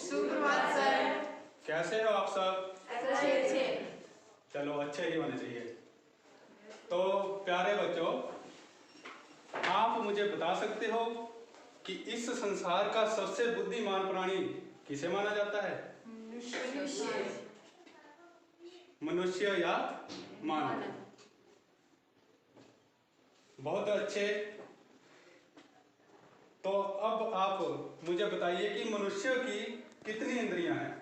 सुप्रभात सर। कैसे हो आप सब? अच्छे। चलो अच्छे ही होने चाहिए। तो प्यारे बच्चों, आप मुझे बता सकते हो कि इस संसार का सबसे बुद्धिमान प्राणी किसे माना जाता है? मनुष्य या मानव? बहुत अच्छे। तो अब आप मुझे बताइए कि मनुष्य की कितनी इंद्रियां हैं?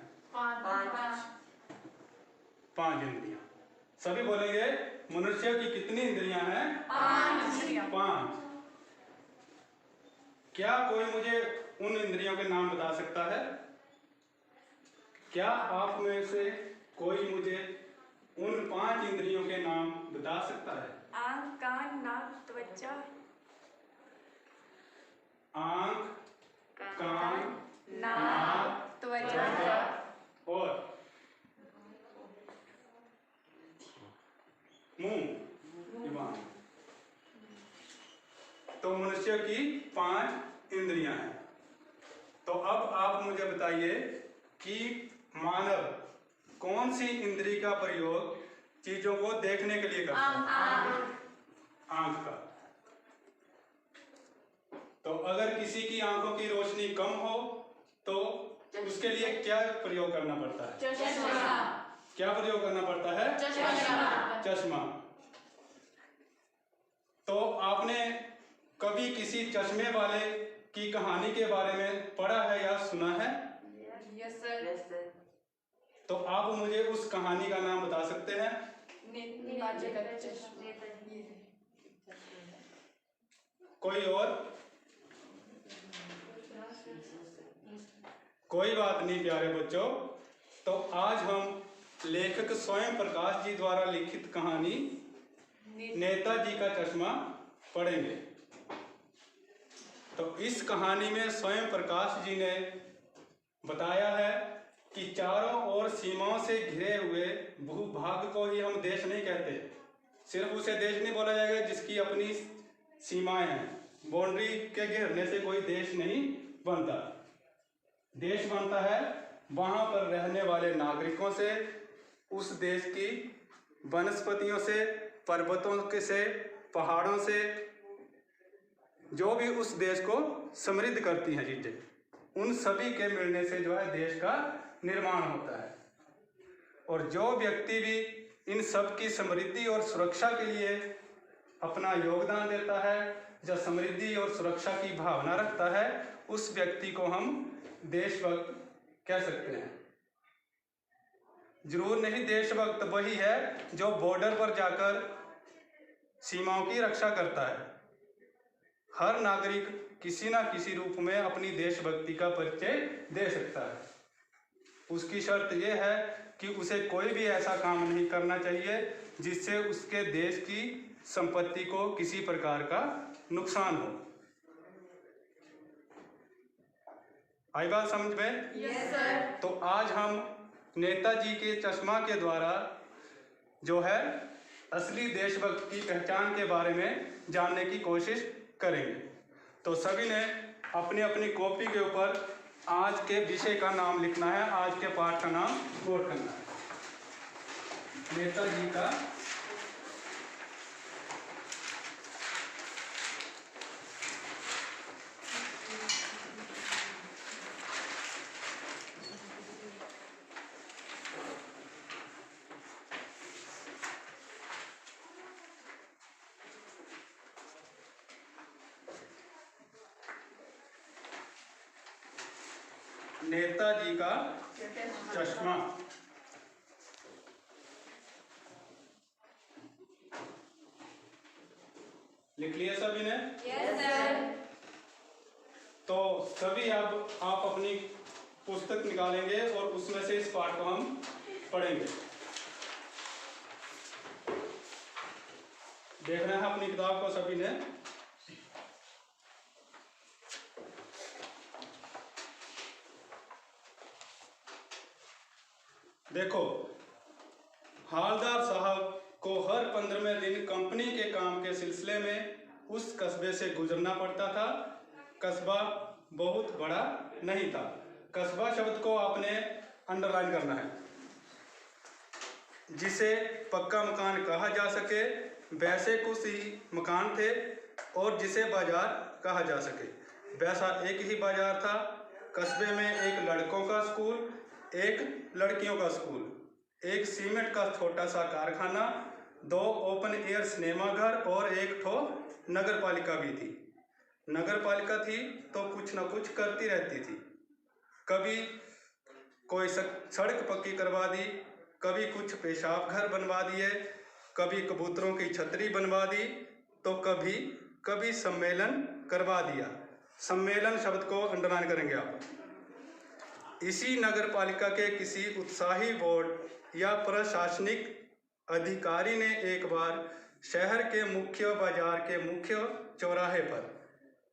5 इंद्रियां। सभी बोलेंगे मनुष्य की कितनी इंद्रियां हैं? 5। क्या कोई मुझे उन इंद्रियों के नाम बता सकता है? क्या आप में से कोई मुझे उन 5 इंद्रियों के नाम बता सकता है? आँख, कान, नाक, त्वचा। आँख, कान, नाक, त्वचा और मुंह, जुबान। तो मनुष्य की 5 इंद्रियां हैं। तो अब आप मुझे बताइए कि मानव कौन सी इंद्री का प्रयोग चीजों को देखने के लिए करता है? आंख का। तो अगर किसी की आंखों की रोशनी कम हो तो उसके लिए क्या प्रयोग करना पड़ता है? चश्मा। क्या प्रयोग करना पड़ता है? चश्मा। तो आपने कभी किसी चश्मे वाले की कहानी के बारे में पढ़ा है या सुना है? Yes sir. तो आप मुझे उस कहानी का नाम बता सकते हैं? कोई और? कोई बात नहीं प्यारे बच्चों। तो आज हम लेखक स्वयं प्रकाश जी द्वारा लिखित कहानी नेताजी का चश्मा पढ़ेंगे। तो इस कहानी में स्वयं प्रकाश जी ने बताया है कि चारों ओर सीमाओं से घिरे हुए भूभाग को ही हम देश नहीं कहते। सिर्फ उसे देश नहीं बोला जाएगा जिसकी अपनी सीमाएं हैं। बाउंड्री के घिरने से कोई देश नहीं बनता। देश बनता है वहां पर रहने वाले नागरिकों से, उस देश की वनस्पतियों से, पर्वतों के से, पहाड़ों से, जो भी उस देश को समृद्ध करती हैं चीजें, उन सभी के मिलने से जो है देश का निर्माण होता है। और जो व्यक्ति भी इन सब की समृद्धि और सुरक्षा के लिए अपना योगदान देता है, जो समृद्धि और सुरक्षा की भावना रखता है, उस व्यक्ति को हम देशभक्त कह सकते हैं। जरूर नहीं, देशभक्त वही है जो बॉर्डर पर जाकर सीमाओं की रक्षा करता है। हर नागरिक किसी ना किसी रूप में अपनी देशभक्ति का परिचय दे सकता है। उसकी शर्त यह है कि उसे कोई भी ऐसा काम नहीं करना चाहिए जिससे उसके देश की संपत्ति को किसी प्रकार का नुकसान हो। आई बात समझ में? Yes sir. तो आज हम नेताजी के चश्मा के द्वारा जो है असली देशभक्त की पहचान के बारे में जानने की कोशिश करेंगे। तो सभी ने अपनी अपनी कॉपी के ऊपर आज के विषय का नाम लिखना है, आज के पाठ का नाम नोट करना है। नेताजी का नेताजी का चश्मा। लिख लिया सभी ने? Yes sir. तो सभी अब आप अपनी पुस्तक निकालेंगे और उसमें से इस पाठ को हम पढ़ेंगे। देखना है अपनी किताब को सभी ने। देखो, हालदार साहब को हर 15वें दिन कंपनी के काम के सिलसिले में उस कस्बे से गुजरना पड़ता था। कस्बा बहुत बड़ा नहीं था, कस्बा शब्द को आपने अंडरलाइन करना है। जिसे पक्का मकान कहा जा सके, वैसे कुछ ही मकान थे, और जिसे बाजार कहा जा सके, वैसा एक ही बाजार था। कस्बे में एक लड़कों का स्कूल, एक लड़कियों का स्कूल, एक सीमेंट का छोटा सा कारखाना, 2 ओपन एयर सिनेमा घर और एक ठो नगर पालिका भी थी। नगर पालिका थी तो कुछ न कुछ करती रहती थी। कभी कोई सड़क पक्की करवा दी, कभी कुछ पेशाब घर बनवा दिए, कभी कबूतरों की छतरी बनवा दी, तो कभी कभी सम्मेलन करवा दिया। सम्मेलन शब्द को अंडरलाइन करेंगे आप। इसी नगर पालिका के किसी उत्साही बोर्ड या प्रशासनिक अधिकारी ने एक बार शहर के मुख्य बाजार के मुख्य चौराहे पर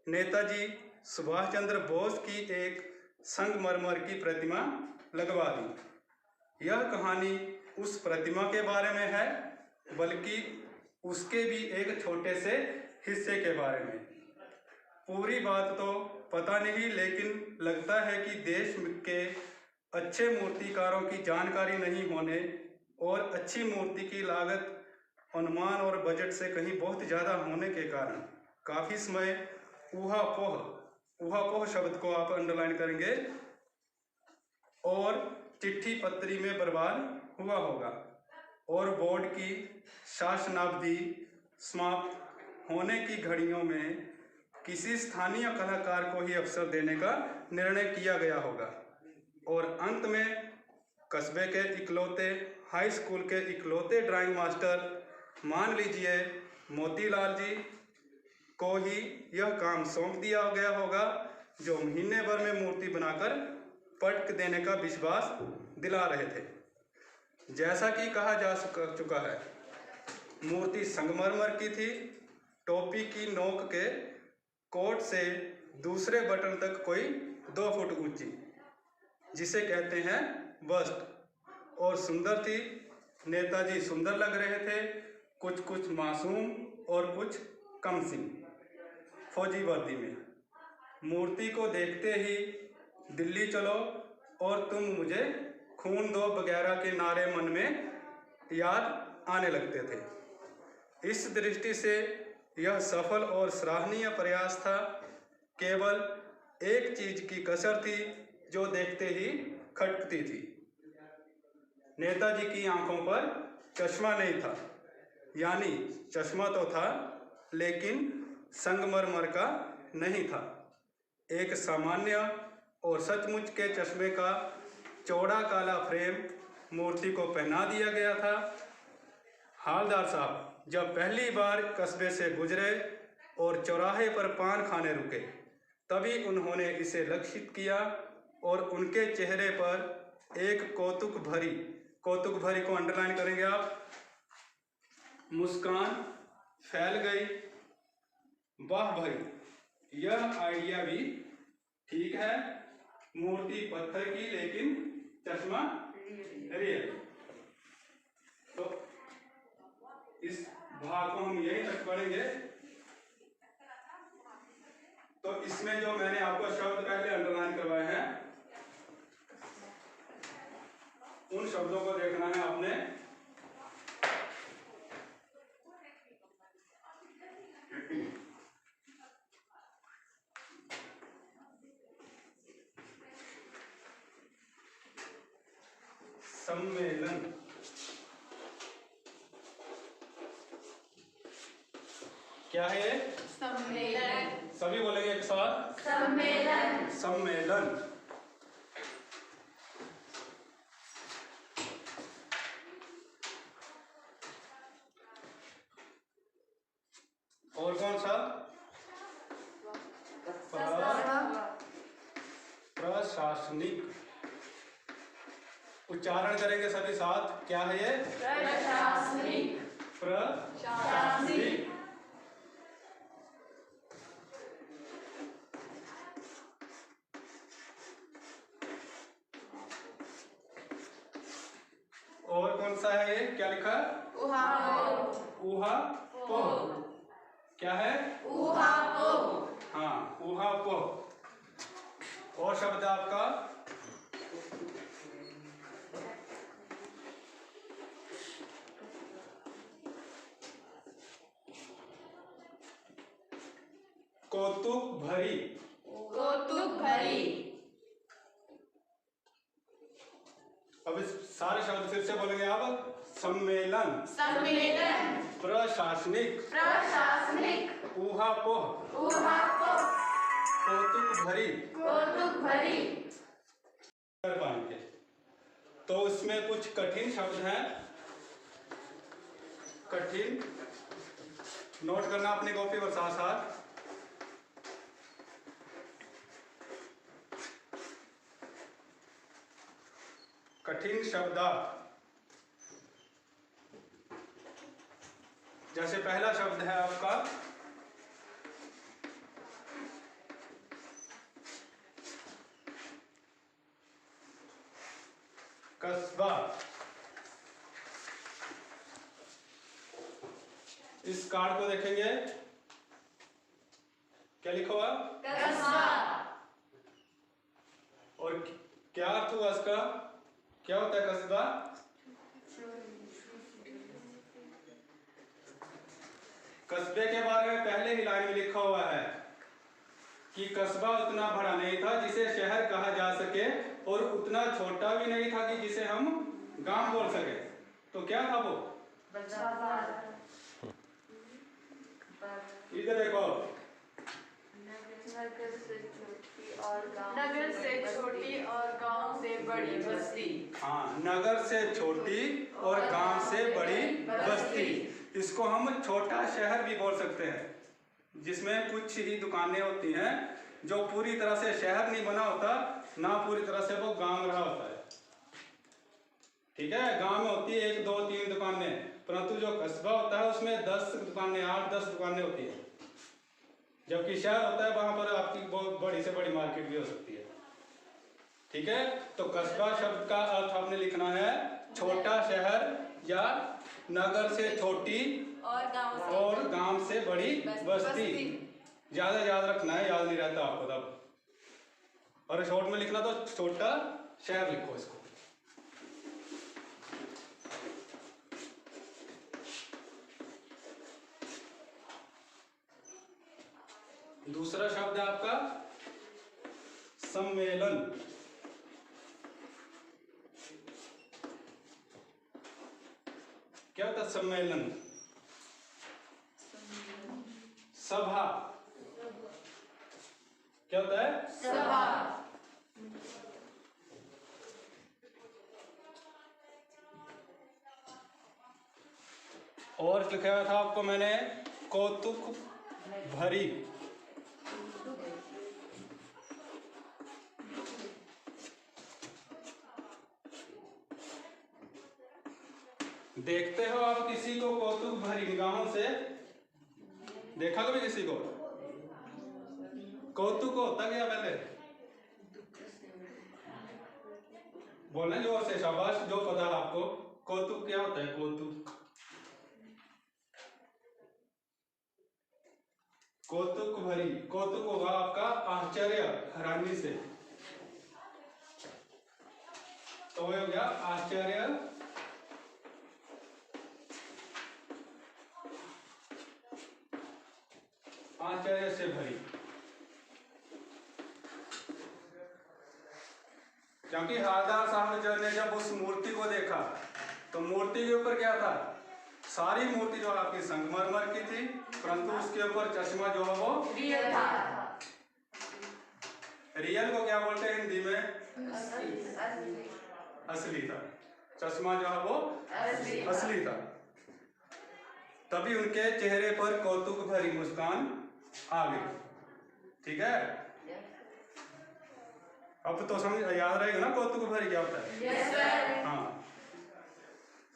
नेताजी सुभाष चंद्र बोस की एक संगमरमर की प्रतिमा लगवा दी। यह कहानी उस प्रतिमा के बारे में है, बल्कि उसके भी एक छोटे से हिस्से के बारे में। पूरी बात तो पता नहीं, लेकिन लगता है कि देश के अच्छे मूर्तिकारों की जानकारी नहीं होने और अच्छी मूर्ति की लागत अनुमान और बजट से कहीं बहुत ज़्यादा होने के कारण काफ़ी समय ऊहापोह शब्द को आप अंडरलाइन करेंगे और चिट्ठी पत्री में बर्बाद हुआ होगा, और बोर्ड की शासनावधि समाप्त होने की घड़ियों में किसी स्थानीय कलाकार को ही अवसर देने का निर्णय किया गया होगा, और अंत में कस्बे के इकलौते हाई स्कूल के इकलौते ड्राइंग मास्टर, मान लीजिए मोतीलाल जी को ही यह काम सौंप दिया गया होगा, जो महीने भर में मूर्ति बनाकर पटक देने का विश्वास दिला रहे थे। जैसा कि कहा जा चुका है, मूर्ति संगमरमर की थी, टोपी की नोक के कोट से दूसरे बटन तक कोई 2 फुट ऊंची, जिसे कहते हैं बस्ट, और सुंदर थी। नेताजी सुंदर लग रहे थे, कुछ मासूम और कुछ कमसिन फौजी वर्दी में। मूर्ति को देखते ही दिल्ली चलो और तुम मुझे खून दो वगैरह के नारे मन में याद आने लगते थे। इस दृष्टि से यह सफल और सराहनीय प्रयास था। केवल एक चीज की कसर थी जो देखते ही खटकती थी। नेताजी की आंखों पर चश्मा नहीं था, यानी चश्मा तो था लेकिन संगमरमर का नहीं था। एक सामान्य और सचमुच के चश्मे का चौड़ा काला फ्रेम मूर्ति को पहना दिया गया था। हालदार साहब जब पहली बार कस्बे से गुजरे और चौराहे पर पान खाने रुके, तभी उन्होंने इसे लक्षित किया और उनके चेहरे पर एक कौतुक भरी को अंडरलाइन करेंगे आप, मुस्कान फैल गई। वाह भाई, यह आइडिया भी ठीक है। मूर्ति पत्थर की लेकिन चश्मा रियल। तो इस भाग को हम यही तक पढ़ेंगे। तो इसमें जो मैंने आपको शब्द पहले अंडरलाइन करवाए हैं, उन शब्दों को देखना है आपने। सम्मेलन, क्या है ये? सम्मेलन। सभी बोलेंगे एक साथ, सम्मेलन। सम्मेलन। और कौन सा? प्रशासनिक। उच्चारण करेंगे सभी साथ, क्या है ये? प्रशासनिक। प्रशासनिक। और कौन सा है ये? क्या लिखा? ऊहापोह। क्या है? ऊहापोह। हाँ, ऊहापोह। और शब्द आपका कौतुक भरी। कौतुक भरी। अब इस सारे शब्द फिर से बोलेंगे आप। सम्मेलन, सम्मेलन, प्रशासनिक, प्रशासनिक, ऊहापोह, ऊहापोह, कौतुक भरी कौतुक भरी। कर पाएंगे। तो उसमें कुछ कठिन शब्द हैं, कठिन नोट करना अपनी कॉपी पर साथ साथ। कठिन शब्द जैसे पहला शब्द है आपका कस्बा। इस कार्ड को देखेंगे, क्या लिखा हुआ? कस्बा। और क्या अर्थ हुआ इसका? क्या होता है कस्बा? कस्बे के बारे में पहले ही लाइन में लिखा हुआ है कि कस्बा उतना बड़ा नहीं था जिसे शहर कहा जा सके और उतना छोटा भी नहीं था कि जिसे हम गांव बोल सके। तो क्या था वो? इधर देखो, नगर से छोटी और गांव से बड़ी बस्ती। हाँ, नगर से छोटी और गांव से बड़ी बस्ती। इसको हम छोटा शहर भी बोल सकते हैं, जिसमें कुछ ही दुकानें होती हैं, जो पूरी तरह से शहर नहीं बना होता, ना पूरी तरह से वो गांव रहा होता है। ठीक है, गांव में होती है 1, 2, 3 दुकानें, परंतु जो कस्बा होता है उसमें 10 दुकानें, 8-10 दुकानें होती है। जबकि शहर होता है वहां पर आपकी बहुत बड़ी से बड़ी मार्केट भी हो सकती है। ठीक है, तो कस्बा शब्द का अर्थ आपने लिखना है छोटा शहर या नगर से छोटी और गांव से बड़ी बस्ती। ज्यादा याद रखना है, याद नहीं रहता आपको तब। और शॉर्ट में लिखना तो छोटा शहर लिखो इसको। दूसरा शब्द है आपका सम्मेलन। क्या होता है सम्मेलन? सभा। क्या होता है? सभा। और लिखा था आपको मैंने कौतुक भरी। देखते हो आप किसी को कौतुक भरी निगाहों से? देखा कभी किसी को? कौतुक होता क्या पहले? बोलना जोर से, शाबाश, जो पता है आपको। कौतुक क्या होता है? कौतुक, कौतुक भरी। कौतुक होगा आपका आश्चर्य, हैरानी से। तो हो गया आश्चर्य, आश्चर्य से भरी। क्योंकि हालदार साहब ने जब उस मूर्ति को देखा तो मूर्ति के ऊपर क्या था? सारी मूर्ति जो आपकी संगमरमर की थी, परंतु उसके ऊपर चश्मा जो है वो रियल था। रियल को क्या बोलते हैं हिंदी में? असली था। चश्मा जो है वो असली था। तभी उनके चेहरे पर कौतुक भरी मुस्कान आ गई। ठीक है, अब तो समझ याद रहेगा ना कौतुक भरी क्या होता है? Yes sir. हाँ,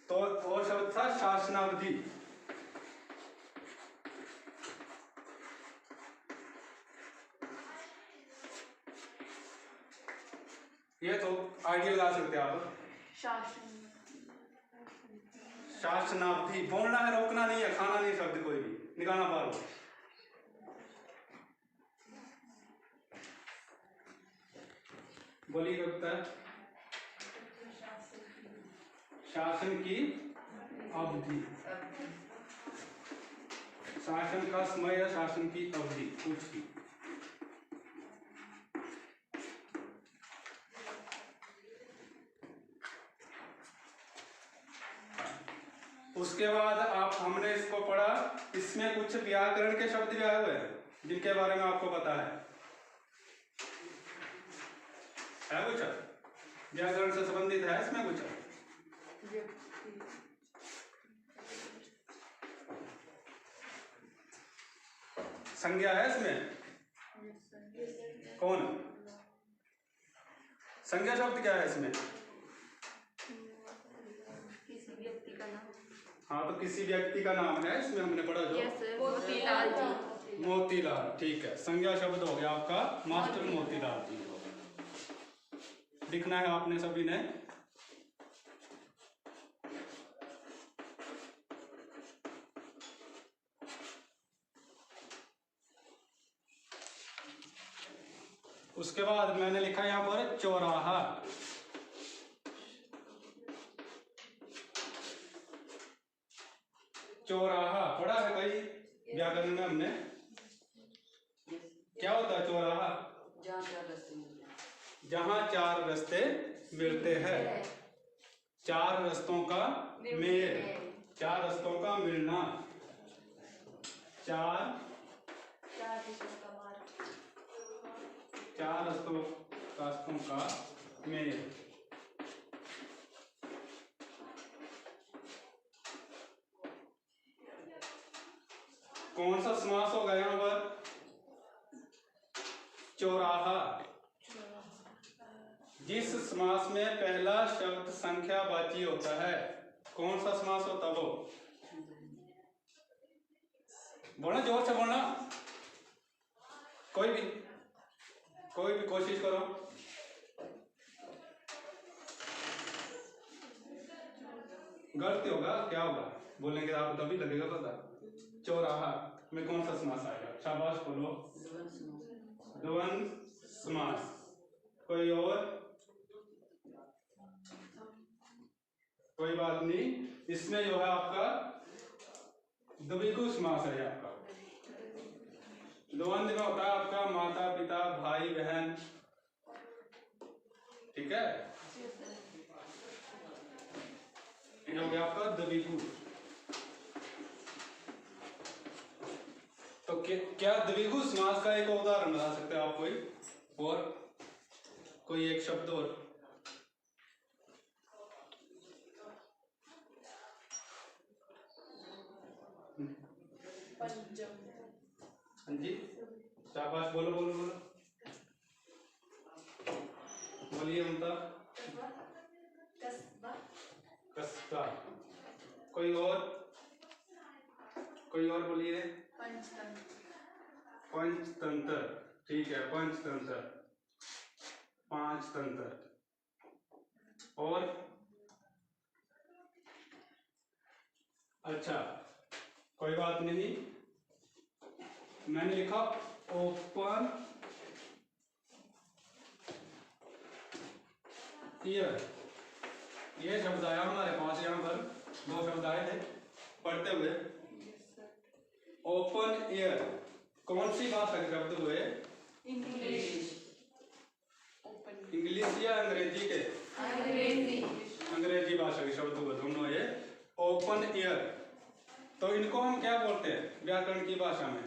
तो और शब्द था शासनावधि। ये तो आइडिया लगा सकते हैं आप। शासनावधि बोलना है, रोकना नहीं है, खाना नहीं शब्द कोई भी निकालना बाहर। बोलिए क्या है? शासन की अवधि। शासन का समय या शासन की अवधि कुछ की। उसके बाद आप हमने इसको पढ़ा, इसमें कुछ व्याकरण के शब्द भी आए हुए हैं जिनके बारे में आपको पता है कुछ व्याकरण से संबंधित है इसमें कुछ? संज्ञा है इसमें? कौन संज्ञा शब्द क्या है इसमें? हाँ, तो किसी व्यक्ति का नाम है इसमें, हमने पढ़ा जो मोतीलाल जी। मोतीलाल, ठीक है। संज्ञा शब्द हो गया आपका मास्टर मोतीलाल जी। लिखना है आपने सभी ने। उसके बाद मैंने लिखा यहाँ पर चौराहा। चौराहा पढ़ा है कहीं व्याकरण में हमने? क्या होता है चौराहा? जहाँ चार रास्ते मिलते हैं, चार रास्तों का मेल, चार रास्तों का मिलना, चार रास्तों का मेल। कौन सा समास होगा यहाँ पर? चौराहा। जिस समास में पहला शब्द संख्यावाची होता है, कौन सा समास होता वो? बोलना, जोर से बोलना। कोई भी कोशिश करो। गलती होगा, क्या होगा बोलेंगे आप तभी लगेगा पता। चौराहा में कौन सा समास आएगा? शाबाश बोलो। द्वंद्व समास। कोई और? कोई बात नहीं, इसमें जो है आपका द्विगु समास है आपका। द्वंद्व में होता है आपका माता पिता भाई बहन, ठीक है? ये हो गया आपका द्विगु। तो क्या द्विगु समास का एक उदाहरण बता सकते हैं आप कोई? और कोई एक शब्द और? हाँ जी, शाबाश, बोलो बोलो बोलो, बोलिए ममता। कस्बा। कोई और बोलिए। पंचतंत्र, ठीक है, पंचतंत्र, पांच तंत्र। और अच्छा, कोई बात नहीं, मैंने लिखा ओपन ईयर। ये शब्द आया हमारे पास, यहाँ पर दो शब्द आए थे पढ़ते हुए। ओपन एयर कौन सी भाषा के शब्द हुए? इंग्लिश या अंग्रेजी के? अंग्रेजी भाषा के शब्द हुए दोनों ये। ओपन एयर, तो इनको हम क्या बोलते हैं व्याकरण की भाषा में?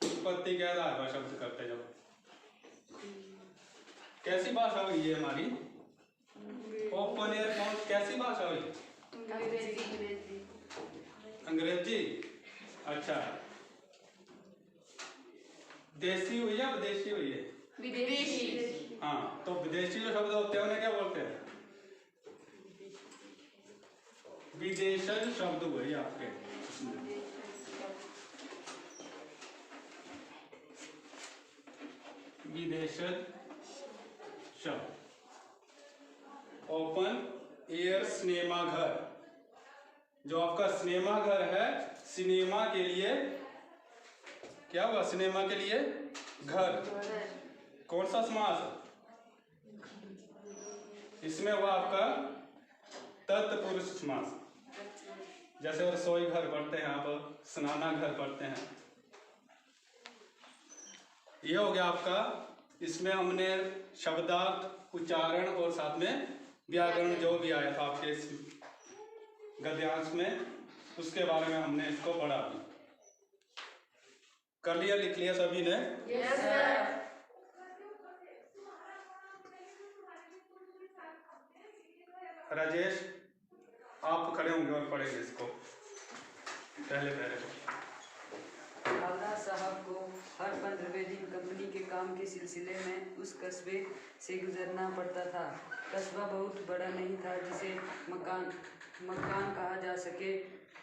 उत्पत्ति के आधार पर शब्द करते हैं। जब कैसी भाषा हुई ये हमारी? ओपन एयर कैसी भाषा हुई? अंग्रेजी। अच्छा, देसी हुई या विदेशी हुई है? विदेशी। हाँ, तो विदेशी जो शब्द होते हैं उन्हें क्या बोलते हैं? विदेशज शब्द हुए आपके। विदेशज शब्द। ओपन एयर सिनेमा घर, जो आपका सिनेमा घर है, सिनेमा के लिए क्या हुआ? सिनेमा के लिए घर। कौन सा समास? इसमें हुआ आपका तत्पुरुष समास। जैसे और रसोई घर पढ़ते हैं आप, स्नाना घर पढ़ते हैं। ये हो गया आपका, इसमें हमने शब्दार्थ, उच्चारण और साथ में व्याकरण जो भी आया था आपके इस गद्यांश में, उसके बारे में हमने इसको पढ़ा। कर लिया, लिख लिया सभी ने? Yes sir. राजेश आप खड़े होंगे और पढ़ेंगे इसको पहले को। हवलदार साहब को हर 15वें दिन कंपनी के काम के सिलसिले में उस कस्बे से गुजरना पड़ता था। कस्बा बहुत बड़ा नहीं था जिसे मकान कहा जा सके,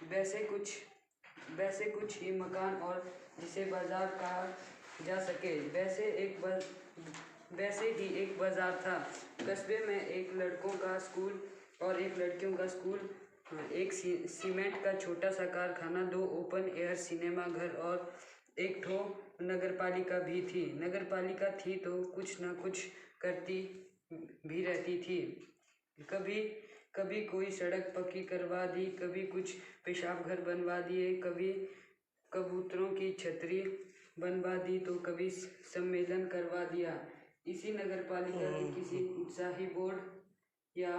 वैसे कुछ ही मकान और जिसे बाजार कहा जा सके, वैसे ही एक बाजार था। कस्बे में एक लड़कों का स्कूल और एक लड़कियों का स्कूल, एक सीमेंट का छोटा सा कारखाना, 2 ओपन एयर सिनेमा घर और एक ठो नगरपालिका भी थी। नगरपालिका थी तो कुछ न कुछ करती भी रहती थी। कभी कोई सड़क पक्की करवा दी, कभी कुछ पेशाब घर बनवा दिए, कभी कबूतरों की छतरी बनवा दी, तो कभी सम्मेलन करवा दिया। इसी नगरपालिका के किसी उत्साही बोर्ड या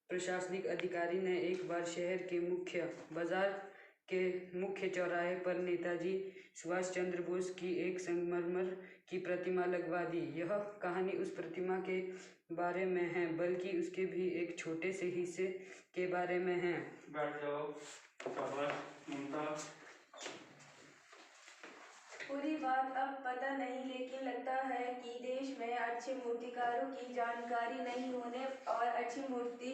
प्रशासनिक अधिकारी ने एक बार शहर के मुख्य बाजार के मुख्य चौराहे पर नेताजी सुभाष चंद्र बोस की एक संगमरमर की प्रतिमा लगवा दी। यह कहानी उस प्रतिमा के बारे में है, बल्कि उसके भी एक छोटे से हिस्से के बारे में है। बैठ जाओ। ममता। पूरी बात अब पता नहीं, लेकिन लगता है कि देश में अच्छे मूर्तिकारों की जानकारी नहीं होने और अच्छी मूर्ति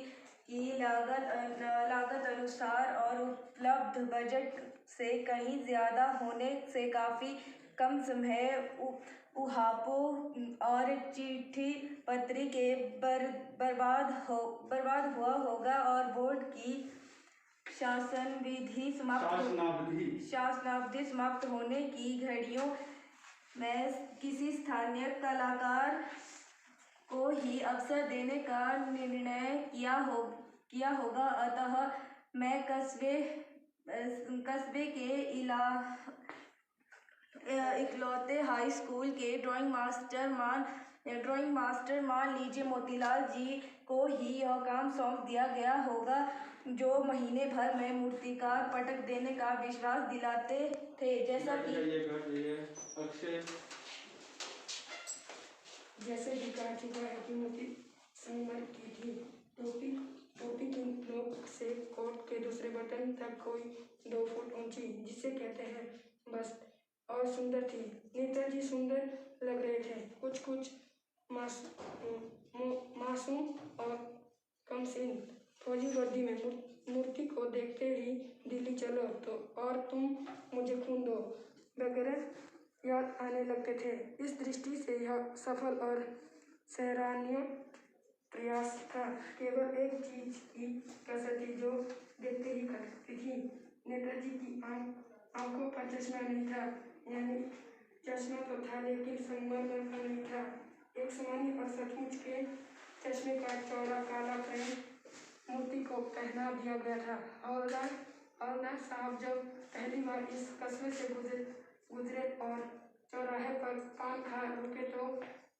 की लागत अनुसार और उपलब्ध बजट से कहीं ज़्यादा होने से काफ़ी कम समय, उहापों और चिट्ठी पत्री के बर्बाद हुआ होगा और बोर्ड की शासनावधि समाप्त होने की घड़ियों में किसी स्थानीय कलाकार को ही अवसर देने का निर्णय किया होगा। अतः मैं कस्बे के इकलौते हाई स्कूल के ड्राइंग मास्टर मान लीजिए मोतीलाल जी को ही यह काम सौंप दिया गया होगा, जो महीने भर में मूर्तिकार पटक देने का विश्वास दिलाते थे। जैसा जैसे भी कहा चुका है कि मूर्ति संगमरमर की थी। टोपी की नोक से कोट के दूसरे बटन तक कोई 2 फुट ऊंची, जिसे कहते हैं बस्ट, और सुंदर थी। नेताजी सुंदर लग रहे थे, कुछ मासूम और कमसीन। फौजी वर्दी में मूर्ति को देखते ही दिल्ली चलो तो और तुम मुझे खून दो वगैरह याद आने लगते थे। इस दृष्टि से यह सफल और सराहनीय प्रयास था। केवल एक चीज की कसर थी जो देखते ही खटकती थी। नेताजी की आंखों पर चश्मा नहीं था, यानी चश्मा तो था लेकिन संगमरमर का नहीं था। एक सामान्य और सचमुच के चश्मे का चौड़ा काला फ्रेम मूर्ति को पहना दिया गया था। हवलदार साहब जब पहली बार इस कस्बे से गुजरे और चौराहे पर पान खा रुके तो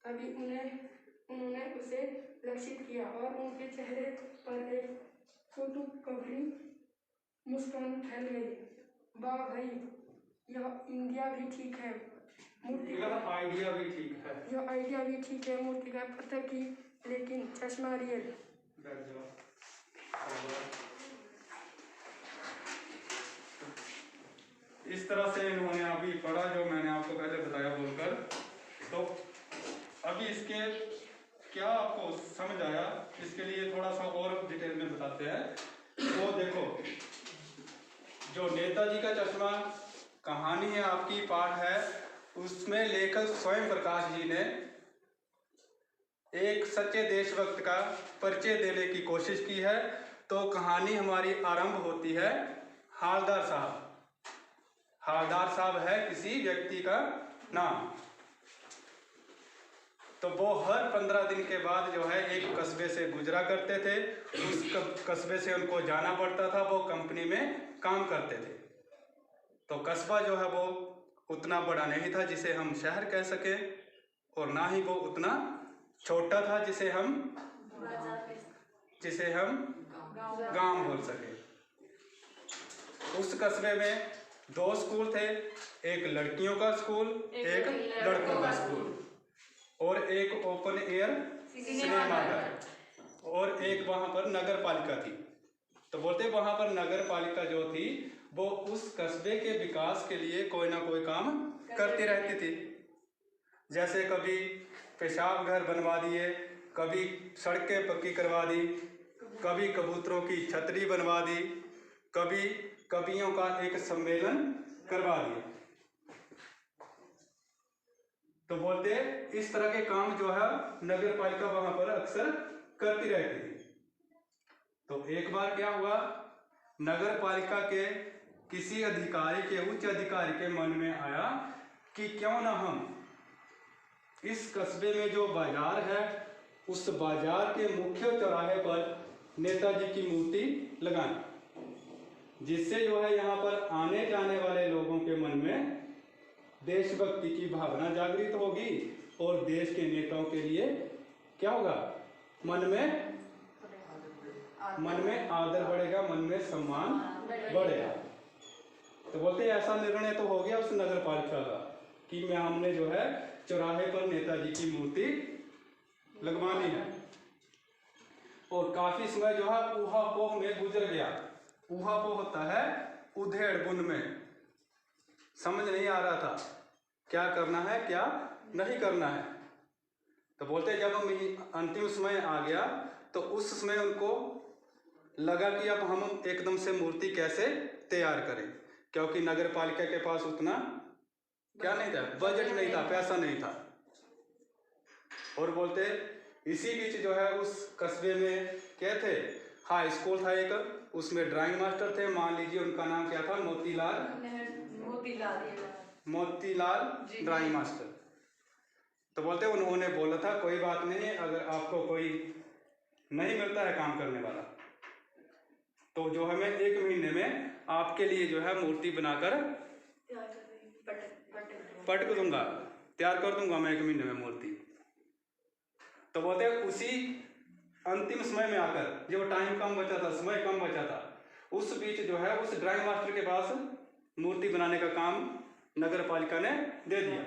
तभी उन्होंने उसे लक्षित किया और उनके चेहरे पर एक कौतूहली मुस्कान फैल गई। वाह भाई, यह इंडिया भी ठीक है, मूर्ति का आइडिया भी ठीक है। यह आइडिया भी ठीक है, मूर्ति का पत्थर की लेकिन चश्मा रियल। बैठ जाओ। इस तरह से इन्होंने अभी पढ़ा जो मैंने आपको पहले बताया बोलकर। तो अभी इसके क्या आपको समझ आया, इसके लिए थोड़ा सा और डिटेल में बताते हैं। तो देखो, जो नेताजी का चश्मा कहानी है आपकी, पाठ है, उसमें लेखक स्वयं प्रकाश जी ने एक सच्चे देशभक्त का परिचय देने की कोशिश की है। तो कहानी हमारी आरंभ होती है हवलदार साहब। हवलदार साहब है किसी व्यक्ति का नाम। तो वो हर 15 दिन के बाद जो है एक कस्बे से गुजरा करते थे। उस कस्बे से उनको जाना पड़ता था, वो कंपनी में काम करते थे। तो कस्बा जो है वो उतना बड़ा नहीं था जिसे हम शहर कह सके, और ना ही वो उतना छोटा था जिसे हम गांव बोल सके। उस कस्बे में 2 स्कूल थे, एक लड़कियों का स्कूल, एक लड़कों का स्कूल, और एक ओपन एयर सिनेमा घर, और एक वहां पर नगर पालिका थी। तो बोलते वहां पर नगर पालिका जो थी वो उस कस्बे के विकास के लिए कोई ना कोई काम करती रहती थी। जैसे कभी पेशाब घर बनवा दिए, कभी सड़कें पक्की करवा दी, कभी कबूतरों की छतरी बनवा दी, कभी कवियों का एक सम्मेलन करवा दिया। तो बोलते इस तरह के काम जो है नगर पालिका वहां पर अक्सर करती रहती थी। तो एक बार क्या हुआ, नगर पालिका के किसी अधिकारी के, उच्च अधिकारी के मन में आया कि क्यों ना हम इस कस्बे में जो बाजार है उस बाजार के मुख्य चौराहे पर नेताजी की मूर्ति लगाएं, जिससे जो है यहाँ पर आने जाने वाले लोगों के मन में देशभक्ति की भावना जागृत होगी, और देश के नेताओं के लिए क्या होगा, मन में आदर बढ़ेगा, मन में सम्मान बढ़ेगा। तो बोलते ऐसा निर्णय तो हो गया उस नगर पालिका का कि हमने जो है चौराहे पर नेताजी की मूर्ति लगवानी है। और काफी समय जो है ऊहापोह में गुजर गया। ऊहापोह होता है उधेड़ बुन में, समझ नहीं आ रहा था क्या करना है क्या नहीं करना है। तो बोलते जब हम अंतिम समय आ गया तो उस समय उनको लगा कि अब हम एकदम से मूर्ति कैसे तैयार करें, क्योंकि नगर पालिका के पास उतना क्या नहीं था, बजट नहीं था, पैसा नहीं था। और बोलते इसी बीच जो है उस कस्बे में क्या थे, हाई स्कूल था एक, उसमें ड्राइंग मास्टर थे, मान लीजिए उनका नाम क्या था, मोतीलाल ड्राइंग मास्टर। तो बोलते उन्होंने बोला था कोई बात नहीं, अगर आपको कोई नहीं मिलता है काम करने वाला तो जो है मैं 1 महीने में आपके लिए जो है मूर्ति बनाकर पटक दूंगा, तैयार कर दूंगा मैं 1 महीने में मूर्ति। तो बोलते उसी अंतिम समय में आकर, जो टाइम कम बचा था, समय कम बचा था, उस बीच जो है उस ड्राइंग मास्टर के पास मूर्ति बनाने का काम नगर पालिका ने दे दिया।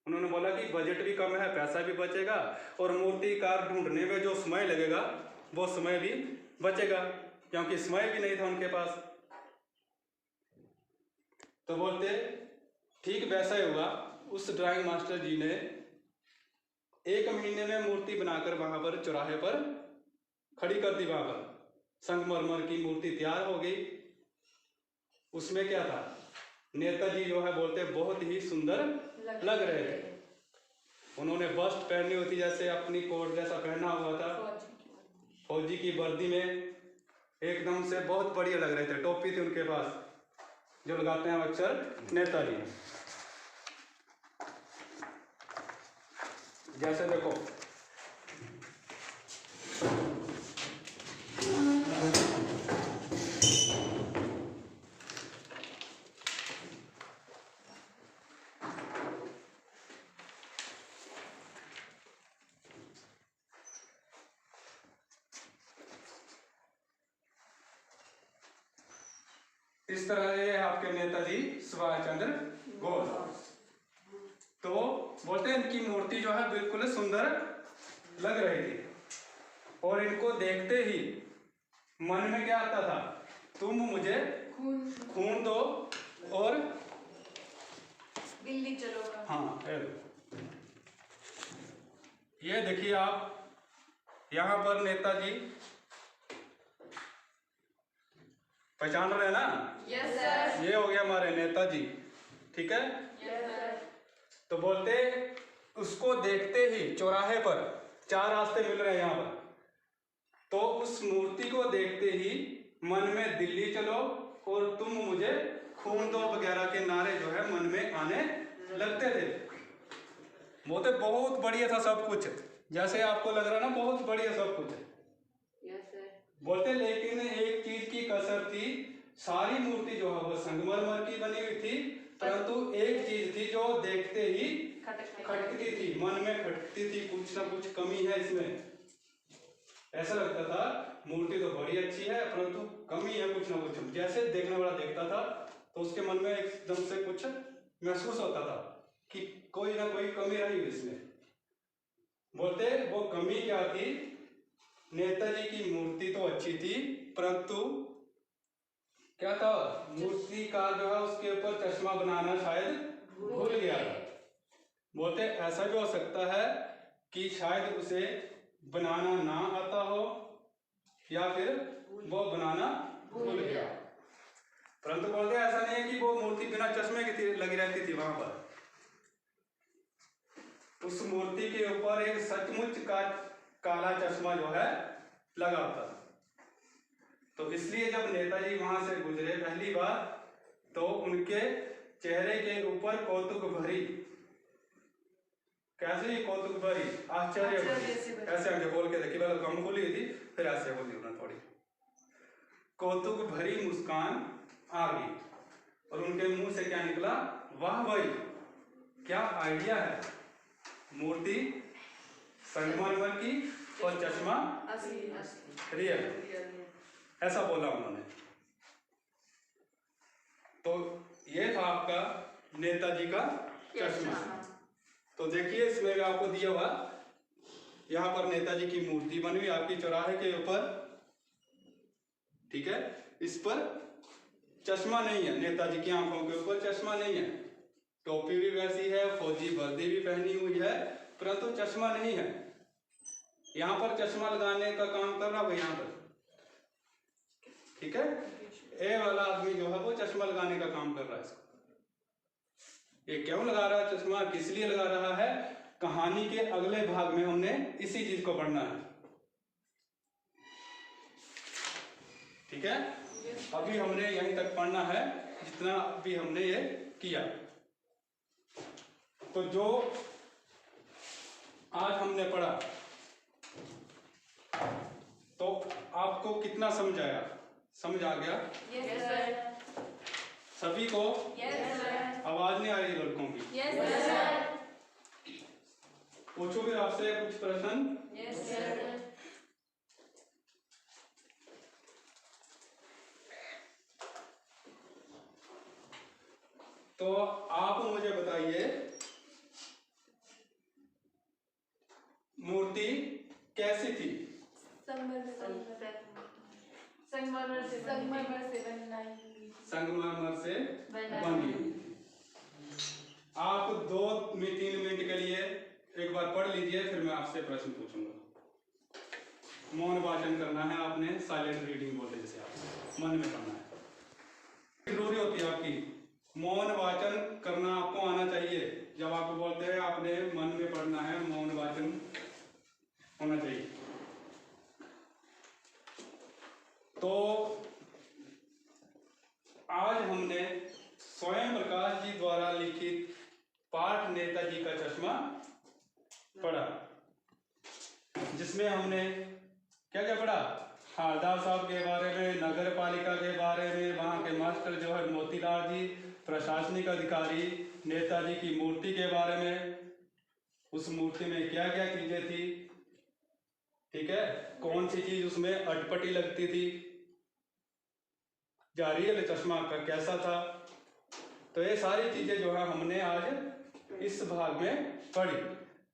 उन्होंने बोला कि बजट भी कम है, पैसा भी बचेगा, और मूर्तिकार ढूंढने में जो समय लगेगा वो समय भी बचेगा, क्योंकि समय भी नहीं था उनके पास। तो बोलते ठीक वैसा ही हुआ, उस ड्राइंग मास्टर जी ने 1 महीने में मूर्ति बनाकर वहां पर चौराहे पर खड़ी कर दी। वहां पर संगमरमर की मूर्ति तैयार हो गई। उसमें क्या था, नेताजी जो है बोलते बहुत ही सुंदर लग रहे थे। उन्होंने वस्त्र पहनी होती, जैसे अपनी कोट जैसा पहना हुआ था, फौजी की वर्दी में एकदम से बहुत बढ़िया लग रहे थे। टोपी थी उनके पास जो लगाते हैं अक्सर नेताजी। जैसे देखो इस तरह ये आपके नेताजी सुभाष चंद्र बोस। तो बोलते हैं इनकी मूर्ति जो है बिल्कुल सुंदर लग रही थी, और इनको देखते ही मन में क्या आता था, तुम मुझे खून दो और दिल्ली चलो। हाँ, ये देखिए आप यहाँ पर नेताजी पहचान रहे हैं ना? Yes sir. ये हो गया हमारे नेताजी, ठीक है। Yes sir. तो बोलते उसको देखते ही चौराहे पर 4 रास्ते मिल रहे हैं यहाँ पर, तो उस मूर्ति को देखते ही मन में दिल्ली चलो और तुम मुझे खून दो वगैरह के नारे जो है मन में आने लगते थे। बोलते बहुत बढ़िया था सब कुछ, जैसे आपको लग रहा ना बहुत बढ़िया सब कुछ है। बोलते लेकिन एक चीज की कसर थी, सारी मूर्ति जो है वो संगमरमर की बनी हुई थी, परंतु एक चीज थी जो देखते ही खटकती थी, मन में खटकती थी, कुछ ना कुछ कमी है इसमें। ऐसा लगता था मूर्ति तो बड़ी अच्छी है परंतु कमी है कुछ ना कुछ। जैसे देखने वाला देखता था तो उसके मन में एकदम से कुछ महसूस होता था कि कोई ना कोई कमी रही इसमें। बोलते वो कमी क्या थी, नेताजी की मूर्ति तो अच्छी थी परंतु क्या था, मूर्तिकार जो है उसके ऊपर चश्मा बनाना शायद भूल गया था। बोलते ऐसा भी हो सकता है कि शायद उसे बनाना ना आता हो या फिर वो बनाना भूल गया। परंतु बोलते ऐसा नहीं है कि वो मूर्ति बिना चश्मे की थी, लगी रहती थी वहां पर। उस मूर्ति के ऊपर एक सचमुच का काला चश्मा जो है लगा होता था। तो इसलिए जब नेताजी वहां से गुजरे पहली बार तो उनके चेहरे के ऊपर कौतुक भरी, कैसे कौतुक भरी, आश्चर्य भरी, ऐसे आगे बोल के देखिए, पहले कम खोली थी फिर ऐसे बोली उन्होंने थोड़ी, कौतुक भरी मुस्कान आ गई और उनके मुंह से क्या निकला, वाह भाई क्या आइडिया है, मूर्ति संगमरमर की और चश्मा रियल, ऐसा बोला उन्होंने। तो ये था आपका नेताजी का चश्मा। तो देखिए इसमें भी आपको दिया हुआ, यहाँ पर नेताजी की मूर्ति बनी हुई आपकी चौराहे के ऊपर, ठीक है। इस पर चश्मा नहीं है, नेताजी की आंखों के ऊपर चश्मा नहीं है, टोपी भी वैसी है, फौजी वर्दी भी पहनी हुई है परंतु चश्मा नहीं है। यहाँ पर चश्मा लगाने का काम कर रहा है यहाँ पर, ठीक है। ए वाला आदमी जो है वो चश्मा लगाने का काम कर रहा है। इसको ये क्यों लगा रहा है चश्मा, किस लिए लगा रहा है, कहानी के अगले भाग में हमने इसी चीज को पढ़ना है, ठीक है। अभी हमने यहीं तक पढ़ना है जितना अभी हमने ये किया। तो जो आज हमने पढ़ा तो आपको कितना समझ आया, समझ आ गया? Yes sir. सभी को? Yes sir. आवाज नहीं आ रही लड़कों की? Yes sir. पूछो फिर आपसे कुछ प्रश्न? Yes sir. तो आप मुझे बताइए मूर्ति कैसी थी? संगमरमर से संगमरमर से बनी। आप 2-3 मिनट के लिए एक बार पढ़ लीजिए फिर मैं आपसे प्रश्न पूछूंगा। मौन वाचन करना है आपने, साइलेंट रीडिंग बोलते हैं जिसे आप मन में पढ़ना है, जरूरी होती है आपकी मौन वाचन करना, आपको आना चाहिए। जब आपको बोलते हैं आपने मन में पढ़ना है, मौन वाचन होना चाहिए। तो आज हमने स्वयं प्रकाश जी द्वारा लिखित पाठ नेताजी का चश्मा पढ़ा, जिसमें हमने क्या क्या पढ़ा, हालदार साहब के बारे में, नगर पालिका के बारे में, वहाँ के मास्टर जो है मोतीलाल जी, प्रशासनिक अधिकारी, नेताजी की मूर्ति के बारे में, उस मूर्ति में क्या क्या चीजें थी, ठीक है, कौन सी चीज उसमें अटपटी लगती थी, जारियल चश्मा का कैसा था। तो ये सारी चीजें जो है हमने आज इस भाग में पढ़ी।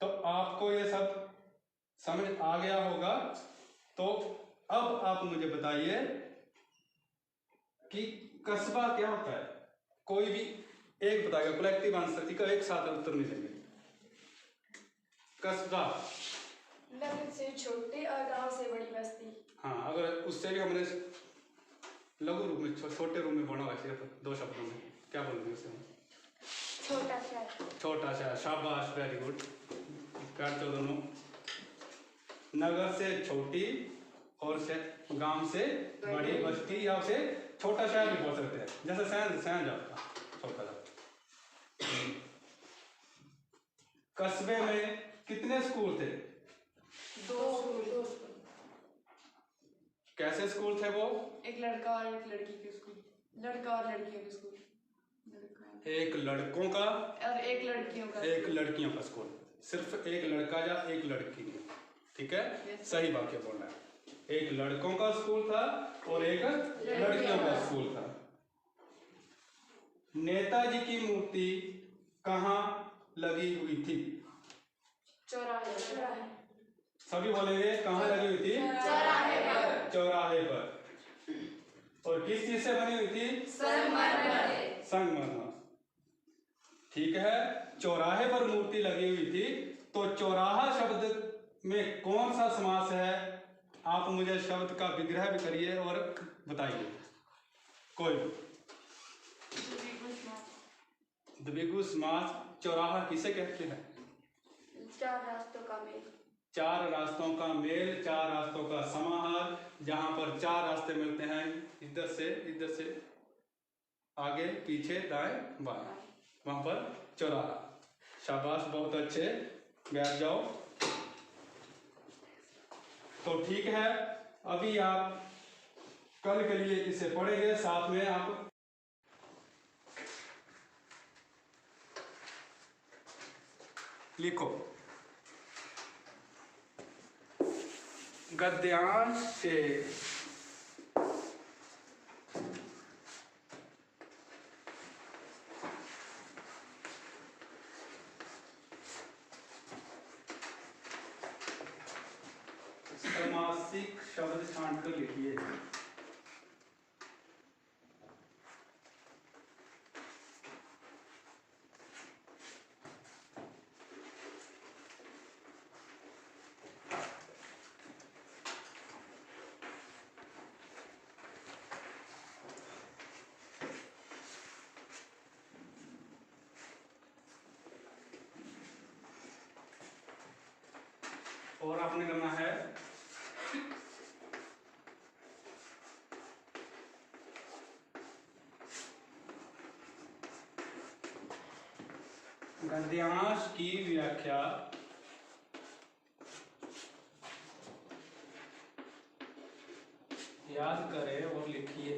तो आपको ये सब समझ आ गया होगा। तो अब आप मुझे बताइए कि कस्बा क्या होता है। कोई भी एक बताएगा, कलेक्टिव आंसर, ठीक है, एक साथ उत्तर नहीं देंगे। कस्बा नगर से छोटे और गांव से बड़ी बस्ती। हाँ, अगर उससे भी हमने लघु रूप में, छोटे रूप में बोला हुआ सिर्फ 2 शब्दों में, क्या बोलोगे उसे? छोटा शहर। छोटा शहर, शाबाश, वेरी गुड, कर दो दोनों। नगर से छोटी और से गांव से बड़ी बस्ती, या उसे छोटा शहर भी बोल सकते हैं, जैसे सैंज आपका छोटा सा। कस्बे में कितने स्कूल थे? 2 स्कूल। कैसे स्कूल थे वो? एक लड़का और एक लड़की के स्कूल, लड़का और लड़कियों के स्कूल, एक लड़कों का और एक लड़कियों का, एक लड़कियों का स्कूल। सिर्फ एक लड़का या एक लड़की नहीं, ठीक है? सही वाक्य बोलना है। एक लड़कों का स्कूल था और एक लड़कियों का स्कूल था। नेताजी की मूर्ति कहाँ लगी हुई थी? चौराहे। सभी बोलेंगे कहाँ लगी हुई थी? चौराहे पर। चौराहे पर। और किस चीज से बनी हुई थी? संगमरमर। ठीक है, चौराहे पर मूर्ति लगी हुई थी, तो चौराहा शब्द में कौन सा समास है? आप मुझे शब्द का विग्रह भी करिए और बताइए। कोई द्विगु समास। चौराहा किसे कहते हैं? 4 रास्तों का मेल। 4 रास्तों का मेल, 4 रास्तों का समाहार, जहां पर 4 रास्ते मिलते हैं, इधर से आगे पीछे दाएं बाएं, वहां पर चौराहा। शाबाश, बहुत अच्छे, बैठ जाओ। तो ठीक है, अभी आप कल के लिए इसे पढ़ेंगे, साथ में आप लिखो। गद्यांश से समासिक शब्द छांट कर लिखिए। और आपने करना है गद्यांश की व्याख्या याद करें और लिखिए।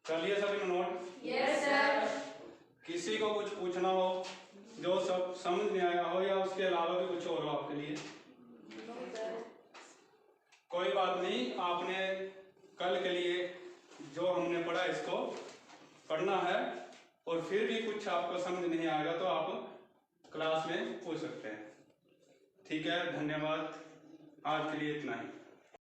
चलिए सभी नोट। Yes sir. किसी को कुछ पूछना हो, जो सब समझ नहीं आया हो, या उसके अलावा भी कुछ और हो आपके लिए, कोई बात नहीं। आपने कल के लिए जो हमने पढ़ा इसको पढ़ना है, और फिर भी कुछ आपको समझ नहीं आएगा तो आप क्लास में पूछ सकते हैं। ठीक है, धन्यवाद। आज के लिए इतना ही।